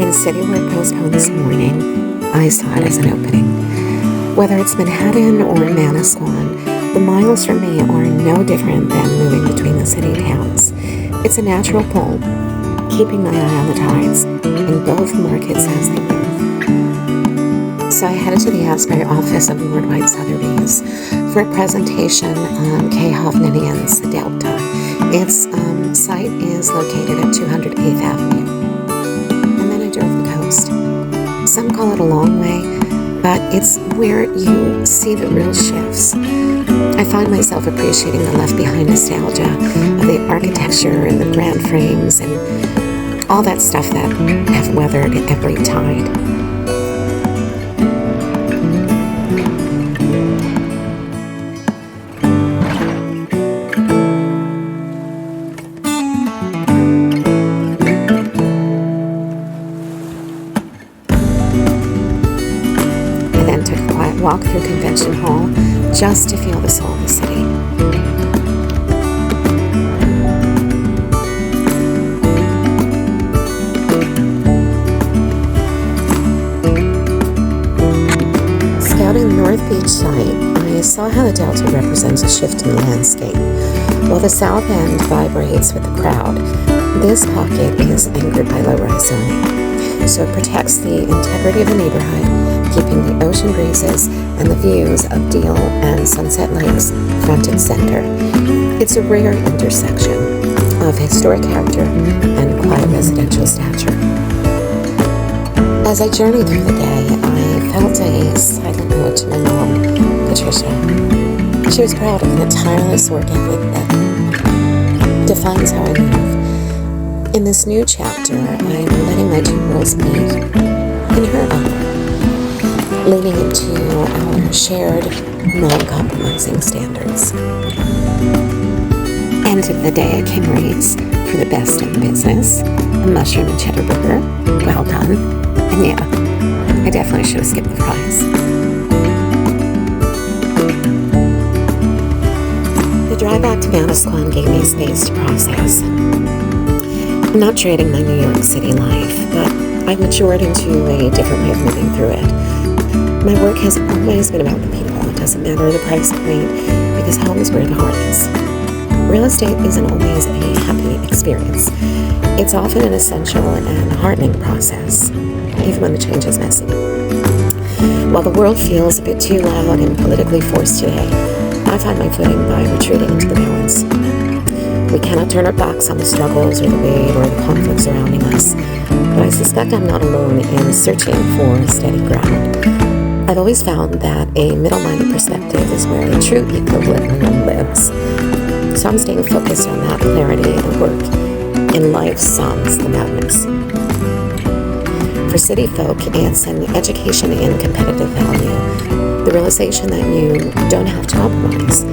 When Cityward postponed this morning, I saw it as an opening. Whether it's Manhattan or Manasquan, the miles from me are no different than moving between the city towns. It's a natural pull, keeping my eye on the tides in both markets as they move. So I headed to the Asbury office of Lord White Sotheby's for a presentation on K. Hovnanian's The Delta. Its site is located at 208th Avenue. And then I drove the coast. Some call it a long way, but it's where you see the real shifts. I find myself appreciating the left-behind nostalgia of the architecture and the grand frames and all that stuff that have weathered every tide. Took a quiet walk through Convention Hall just to feel the soul of the city. Scouting the North Beach site, I saw how the Delta represents a shift in the landscape. While the South End vibrates with the crowd, this pocket is anchored by low-rise zoning, so it protects the integrity of the neighborhood, keeping the ocean breezes and the views of Deal and Sunset Lakes front and center. It's a rare intersection of historic character and quiet residential stature. As I journeyed through the day, I felt a silent ode to my mom, Patricia. She was proud of the tireless work ethic that defines how I live. In this new chapter, I'm letting my two worlds meet in her honor, leaning into our shared, non-compromising standards. End of the day at King Reed's for the best in the business. A mushroom and cheddar burger, well done. And yeah, I definitely should have skipped the fries. The drive back to Manasquan gave me space to process. I'm not trading my New York City life, but I've matured into a different way of moving through it. My work has always been about the people. It doesn't matter the price point, because home is where the heart is. Real estate isn't always a happy experience. It's often an essential and heartening process, even when the change is messy. While the world feels a bit too loud and politically forced today, I find my footing by retreating into the balance. We cannot turn our backs on the struggles or the weight or the conflicts surrounding us, but I suspect I'm not alone in searching for steady ground. I've always found that a middle-minded perspective is where the true equilibrium lives. So I'm staying focused on that clarity and work in life sans the madness. For city folk, it's an education in competitive value, the realization that you don't have to compromise.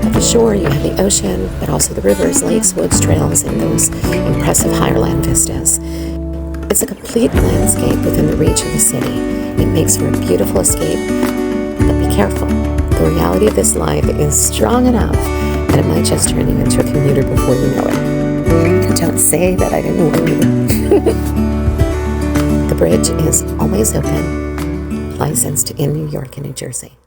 At the shore, you have the ocean, but also the rivers, lakes, woods, trails, and those impressive higher land vistas. It's a complete landscape within the reach of the city. It makes for a beautiful escape, but be careful. The reality of this life is strong enough that it might just turn you into a commuter before you know it. Don't say that I didn't warn you. The bridge is always open, licensed in New York and New Jersey.